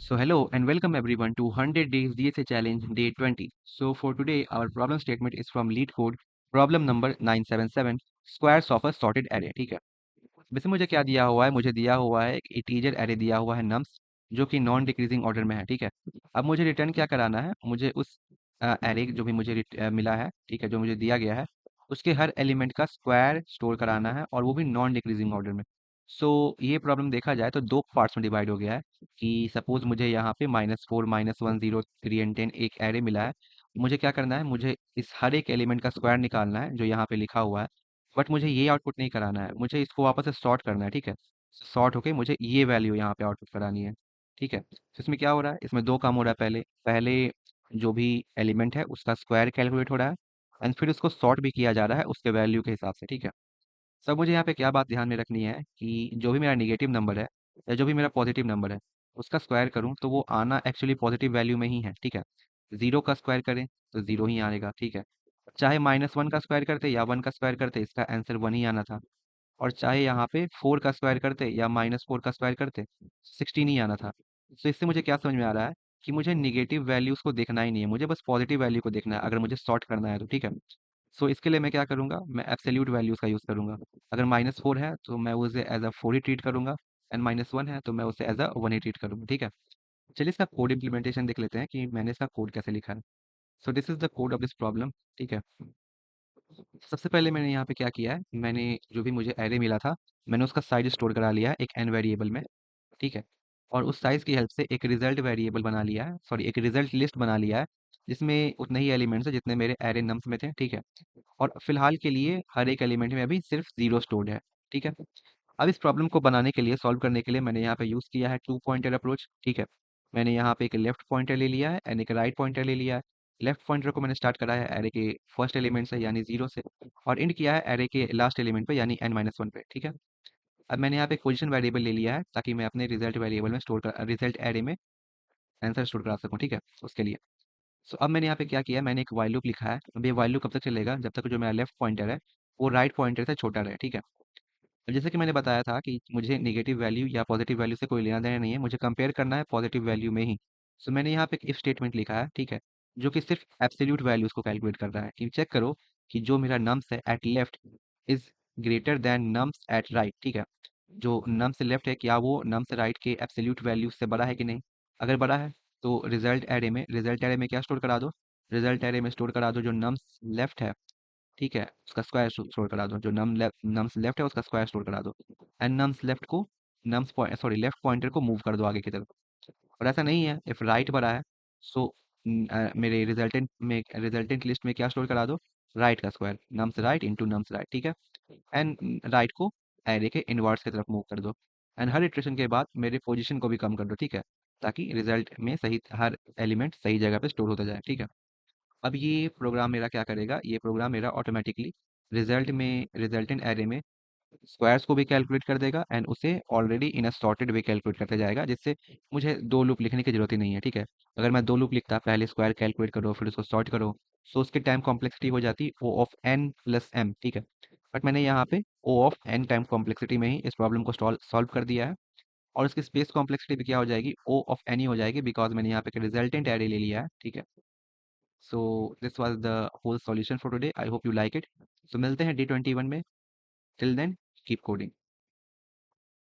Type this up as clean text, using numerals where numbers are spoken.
So hello and welcome everyone to 100 Days DSA Challenge Day 20. So for today, our problem statement is from Lead Code, problem number 977, squares of a sorted array. ठीक है। वैसे मुझे क्या दिया हुआ है? मुझे दिया हुआ है एक इंटीजर array दिया हुआ है nums जो कि नॉन डिक्रीजिंग ऑर्डर में है। ठीक है। अब मुझे रिटर्न क्या कराना है? मुझे उस array जो भी मुझे मिला है, ठीक है, जो मुझे दिया गया है, उसके हर एलिमेंट का स्क्वायर स्टोर कराना है और वो भी नॉन डिक्रीजिंग ऑर्डर में। सो ये प्रॉब्लम देखा जाए तो दो पार्ट्स में डिवाइड हो गया है कि सपोज मुझे यहाँ पे -4 -1 0 3 एंड 10 एक एरे मिला है। मुझे क्या करना है? मुझे इस हर एक एलिमेंट का स्क्वायर निकालना है जो यहाँ पे लिखा हुआ है। बट मुझे ये आउटपुट नहीं कराना है, मुझे इसको वापस से सॉर्ट करना है। ठीक है। सॉर्ट होके मुझे ये वैल्यू यहाँ पे आउटपुट करानी है। ठीक है। तो इसमें क्या हो रहा है? इसमें दो काम हो रहा है। पहले पहले जो भी एलिमेंट है उसका स्क्वायर कैलकुलेट हो रहा है एंड फिर उसको सॉर्ट भी किया जा रहा है उसके वैल्यू के हिसाब से। ठीक है। सब मुझे यहाँ पे क्या बात ध्यान में रखनी है कि जो भी मेरा निगेटिव नंबर है या जो भी मेरा पॉजिटिव नंबर है उसका स्क्वायर करूँ तो वो आना एक्चुअली पॉजिटिव वैल्यू में ही है। ठीक है। जीरो का स्क्वायर करें तो जीरो ही आएगा। ठीक है। चाहे -1 का स्क्वायर करते या 1 का स्क्वायर करते इसका आंसर 1 ही आना था। और चाहे यहाँ पे 4 का स्क्वायर करते या -4 का स्क्वायर करते 16 ही आना था। तो इससे मुझे क्या समझ में आ रहा है कि मुझे निगेटिव वैल्यूज को देखना ही नहीं है, मुझे बस पॉजिटिव वैल्यू को देखना है अगर मुझे सॉर्ट करना है तो। ठीक है। सो इसके लिए मैं क्या करूँगा? मैं एब्सोल्यूट वैल्यूज का यूज़ करूँगा। अगर -4 है तो मैं उसे एज अ 4 ही ट्रीट करूँगा एंड -1 है तो मैं उसे एज अ 1 ही ट्रीट करूँगा। ठीक है। चलिए इसका कोड इम्प्लीमेंटेशन देख लेते हैं कि मैंने इसका कोड कैसे लिखा है। So this is the code of this problem. ठीक है। सबसे पहले मैंने यहाँ पे क्या किया है? मैंने जो भी मुझे एरे मिला था मैंने उसका साइज स्टोर करा लिया है एक एन वेरिएबल में। ठीक है। और उस साइज की हेल्प से एक रिजल्ट वेरिएबल बना लिया है, सॉरी एक रिजल्ट लिस्ट बना लिया है जिसमें उतने ही एलिमेंट्स हैं जितने मेरे एरे नम्स में थे। ठीक है। और फिलहाल के लिए हर एक एलिमेंट में अभी सिर्फ जीरो स्टोर्ड है। ठीक है। अब इस प्रॉब्लम को बनाने के लिए, सॉल्व करने के लिए मैंने यहाँ पे यूज़ किया है टू पॉइंटर अप्रोच। ठीक है। मैंने यहाँ पे एक लेफ्ट पॉइंटर ले लिया है एंड एक राइट पॉइंटर ले लिया है। लेफ्ट पॉइंटर को मैंने स्टार्ट करा है एरे के फर्स्ट एलिमेंट से यानी जीरो से, और एंड किया है एरे के लास्ट एलिमेंट पे यानी n-1 पे। ठीक है। अब मैंने यहाँ पे एक पोजीशन वेरिएबल ले लिया है ताकि मैं अपने रिजल्ट वेरिएबल में स्टोर कर रिजल्ट एरे में आंसर स्टोर करा सकूँ। ठीक है। उसके लिए सो अब मैंने यहाँ पे क्या किया है? मैंने एक वाइल लूप लिखा है। अब ये वाइल लूप कब तक चलेगा? जब तक जो मेरा लेफ्ट पॉइंटर है वो राइट पॉइंटर से छोटा रहे। ठीक है। अब जैसे कि मैंने बताया था कि मुझे नेगेटिव वैल्यू या पॉजिटिव वैल्यू से कोई लेना देना नहीं है, मुझे कंपेयर करना है पॉजिटिव वैल्यू में ही। सो मैंने यहाँ पे एक इफ स्टेटमेंट लिखा है। ठीक है। जो कि सिर्फ एब्सोल्यूट वैल्यूज को कैलकुलेट कर रहा है कि चेक करो कि जो मेरा नम्स है at left is greater than nums at right. ठीक है। जो नम्स लेफ्ट है क्या वो नम्स राइट के एब्सोल्यूट वैल्यू से बड़ा है कि नहीं? अगर बड़ा है तो रिजल्ट एरे में क्या स्टोर करा दो? रिजल्ट एरे में स्टोर करा दो जो नम्स लेफ्ट है। ठीक है। उसका स्क्वायर स्टोर करा दो, जो नम्स लेफ्ट है उसका स्क्वायर स्टोर करा दो। एंड नम्स लेफ्ट को लेफ्ट पॉइंटर को मूव कर दो आगे की तरफ। और ऐसा नहीं है, इफ राइट बड़ा है सो मेरे रिजल्टेंट लिस्ट में क्या स्टोर करा दो? राइट का square, nums right into nums right. ठीक है। एंड राइट को एरे के इनवर्स की तरफ मूव कर दो। एंड हर इटरेशन के बाद मेरे पोजीशन को भी कम कर दो। ठीक है। ताकि रिजल्ट में सही हर एलिमेंट सही जगह पे स्टोर होता जाए। ठीक है। अब ये प्रोग्राम मेरा क्या करेगा? ये प्रोग्राम मेरा ऑटोमेटिकली रिजल्टेंट एरे में स्क्वायर्स को भी कैलकुलेट कर देगा एंड उसे already in a sorted way calculate करते जाएगा, जिससे मुझे दो लूप लिखने की जरूरत ही नहीं है। ठीक है। अगर मैं दो लूप लिखता, पहले स्क्वायर कैलकुलेट करो फिर उसको सॉर्ट करो, सो उसकी टाइम कॉम्प्लेक्सिटी हो जाती ओ ऑफ एन प्लस एम। ठीक है। बट मैंने यहाँ पे ओ ऑफ एन टाइम कॉम्प्लेक्सिटी में ही इस प्रॉब्लम को सॉल्व कर दिया है। और उसकी स्पेस कॉम्प्लेक्सिटी भी क्या हो जाएगी? ओ ऑफ एन ही हो जाएगी, बिकॉज मैंने यहाँ पे रिजल्टेंट एरे ले लिया है। ठीक है। So this was the whole solution for today. I hope you like it. So मिलते हैं D21 में. Till then, keep coding.